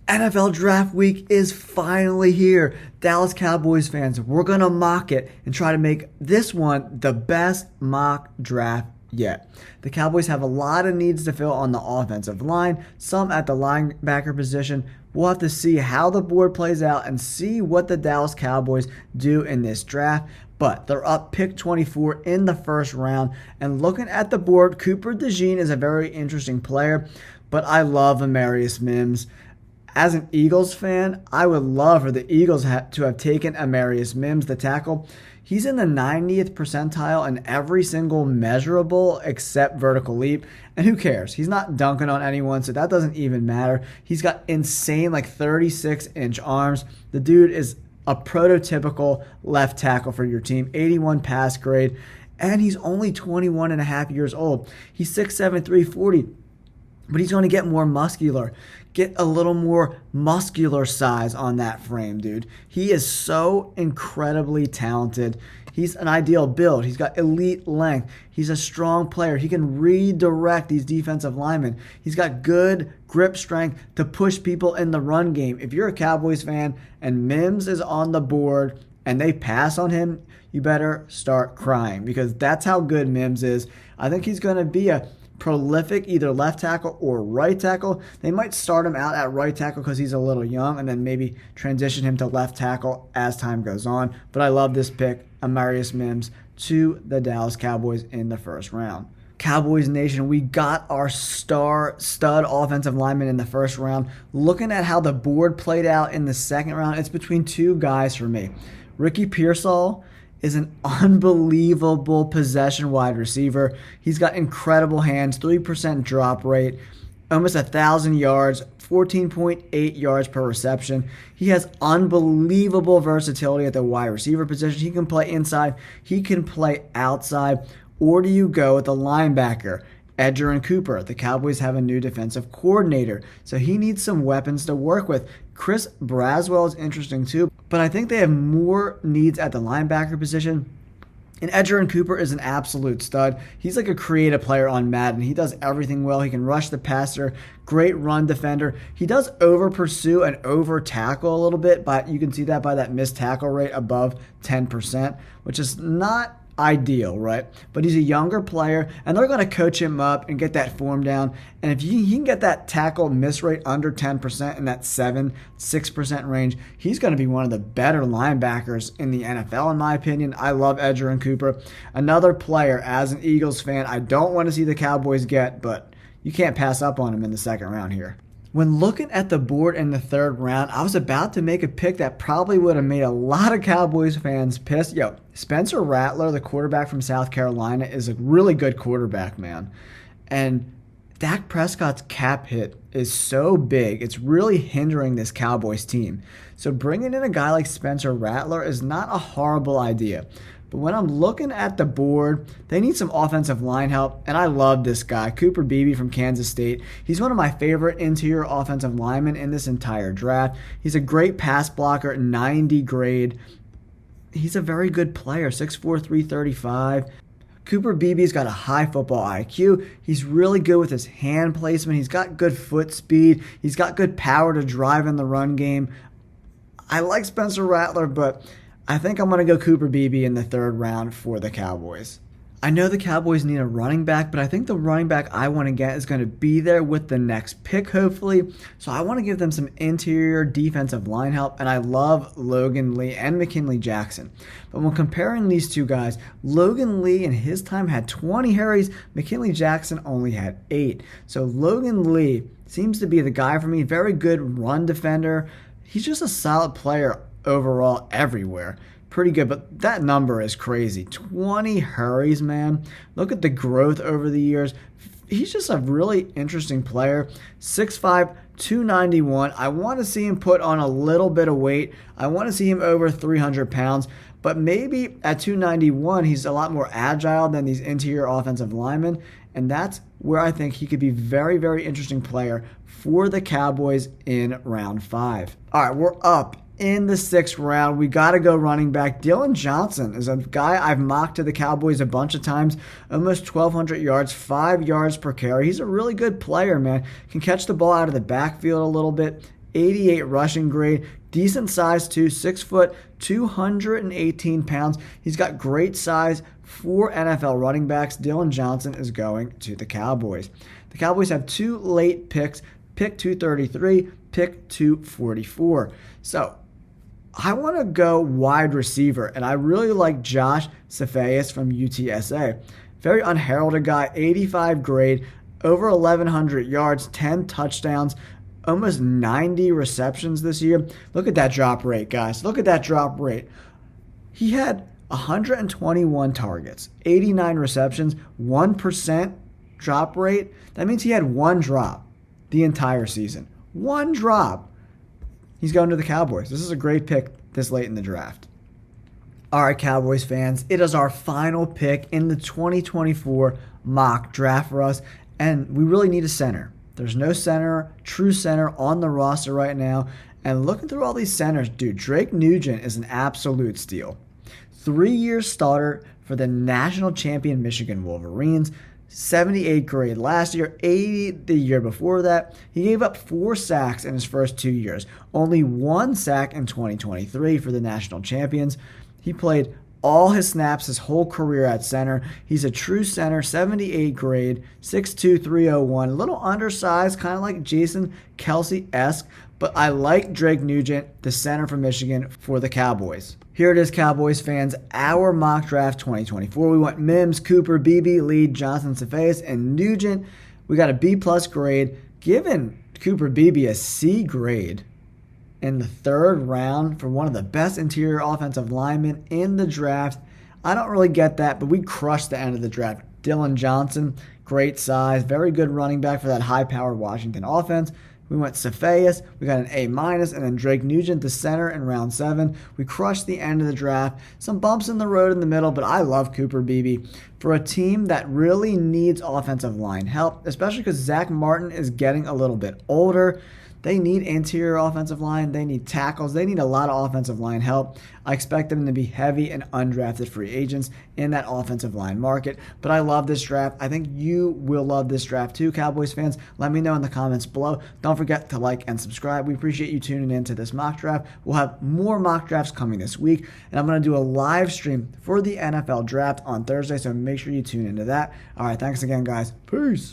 NFL Draft Week is finally here. Dallas Cowboys fans, we're going to mock it and try to make this one the best mock draft yet. The Cowboys have a lot of needs to fill on the offensive line, some at the linebacker position. We'll have to see how the board plays out and see what the Dallas Cowboys do in this draft. But they're up pick 24 in the first round. And looking at the board, Cooper DeJean is a very interesting player, but I love Amarius Mims. As an Eagles fan, I would love for the Eagles to have taken Amarius Mims, the tackle. He's in the 90th percentile in every single measurable except vertical leap. And who cares? He's not dunking on anyone, so that doesn't even matter. He's got insane, 36-inch arms. The dude is a prototypical left tackle for your team, 81 pass grade, and he's only 21 and a half years old. He's 6'7", 340. But he's going to get more muscular. Get a little more muscular size on that frame, dude. He is so incredibly talented. He's an ideal build. He's got elite length. He's a strong player. He can redirect these defensive linemen. He's got good grip strength to push people in the run game. If you're a Cowboys fan and Mims is on the board and they pass on him, you better start crying because that's how good Mims is. I think he's going to be a prolific either left tackle or right tackle. They might start him out at right tackle because he's a little young and then maybe transition him to left tackle as time goes on. But I love this pick, Amarius Mims, to the Dallas Cowboys in the first round. Cowboys Nation, we got our stud offensive lineman in the first round. Looking at how the board played out in the second round, it's between two guys for me. Ricky Pearsall is an unbelievable possession wide receiver. He's got incredible hands, 3% drop rate, almost 1,000 yards, 14.8 yards per reception. He has unbelievable versatility at the wide receiver position. He can play inside, he can play outside. Or do you go with the linebacker, Edgerrin Cooper? The Cowboys have a new defensive coordinator, so he needs some weapons to work with. Chris Braswell is interesting too, but I think they have more needs at the linebacker position. And Edgerrin Cooper is an absolute stud. He's like a creative player on Madden. He does everything well. He can rush the passer, great run defender. He does over pursue and over tackle a little bit, but you can see that by that missed tackle rate above 10%, which is not ideal, right? But he's a younger player, and they're going to coach him up and get that form down. And if he can get that tackle miss rate under 10% in that 6% range, he's going to be one of the better linebackers in the NFL, in my opinion. I love Edgerrin Cooper. Another player, as an Eagles fan, I don't want to see the Cowboys get, but you can't pass up on him in the second round here. When looking at the board in the third round, I was about to make a pick that probably would have made a lot of Cowboys fans pissed. Spencer Rattler, the quarterback from South Carolina, is a really good quarterback, man. And Dak Prescott's cap hit is so big, it's really hindering this Cowboys team. So bringing in a guy like Spencer Rattler is not a horrible idea. But when I'm looking at the board, they need some offensive line help, and I love this guy, Cooper Beebe from Kansas State. He's one of my favorite interior offensive linemen in this entire draft. He's a great pass blocker, 90 grade. He's a very good player, 6'4", 335. Cooper Beebe's got a high football IQ. He's really good with his hand placement. He's got good foot speed. He's got good power to drive in the run game. I like Spencer Rattler, but I think I'm going to go Cooper Beebe in the third round for the Cowboys. I know the Cowboys need a running back, but I think the running back I want to get is going to be there with the next pick, hopefully. So I want to give them some interior defensive line help, and I love Logan Lee and McKinley Jackson. But when comparing these two guys, Logan Lee in his time had 20 hurries, McKinley Jackson only had 8. So Logan Lee seems to be the guy for me. Very good run defender. He's just a solid player overall everywhere. Pretty good, but that number is crazy. 20 hurries, man. Look at the growth over the years. He's just a really interesting player. 6'5", 291. I want to see him put on a little bit of weight. I want to see him over 300 pounds, but maybe at 291, he's a lot more agile than these interior offensive linemen, and that's where I think he could be very, very interesting player for the Cowboys in round 5. All right, we're up in the 6th round. We got to go running back. Dylan Johnson is a guy I've mocked to the Cowboys a bunch of times. Almost 1,200 yards, 5 yards per carry. He's a really good player, man. Can catch the ball out of the backfield a little bit. 88 rushing grade, decent size too, 6 foot, 218 pounds. He's got great size for NFL running backs. Dillon Johnson is going to the Cowboys. The Cowboys have 2 late picks, pick 233, pick 244. So I want to go wide receiver, and I really like Josh Cephas from UTSA. Very unheralded guy, 85 grade, over 1,100 yards, 10 touchdowns, almost 90 receptions this year. Look at that drop rate, guys. Look at that drop rate. He had 121 targets, 89 receptions, 1% drop rate. That means he had 1 drop the entire season. 1 drop. He's going to the Cowboys. This is a great pick this late in the draft. All right, Cowboys fans, it is our final pick in the 2024 mock draft for us, and we really need a center. There's no center, true center on the roster right now. And looking through all these centers, dude, Drake Nugent is an absolute steal. 3-year starter for the national champion Michigan Wolverines. 78 grade last year, 80 the year before that. He gave up 4 sacks in his first 2 years. Only 1 sack in 2023 for the national champions. He played all his snaps his whole career at center. He's a true center, 78 grade, 6'2", 301. A little undersized, kind of like Jason Kelce-esque, but I like Drake Nugent, the center from Michigan, for the Cowboys. Here it is, Cowboys fans, our mock draft 2024. We went Mims, Cooper, Beebe, Lead, Johnson, Cephas, and Nugent. We got a B+ grade. Given Cooper Beebe a C grade in the 3rd round for one of the best interior offensive linemen in the draft. I don't really get that, but we crushed the end of the draft. Dillon Johnson, great size, very good running back for that high-powered Washington offense. We went Cephas, we got an A-, and then Drake Nugent, the center, in round 7. We crushed the end of the draft. Some bumps in the road in the middle, but I love Cooper Beebe for a team that really needs offensive line help, especially because Zach Martin is getting a little bit older. They need interior offensive line. They need tackles. They need a lot of offensive line help. I expect them to be heavy and undrafted free agents in that offensive line market. But I love this draft. I think you will love this draft too, Cowboys fans. Let me know in the comments below. Don't forget to like and subscribe. We appreciate you tuning in to this mock draft. We'll have more mock drafts coming this week. And I'm going to do a live stream for the NFL draft on Thursday. So make sure you tune into that. All right. Thanks again, guys. Peace.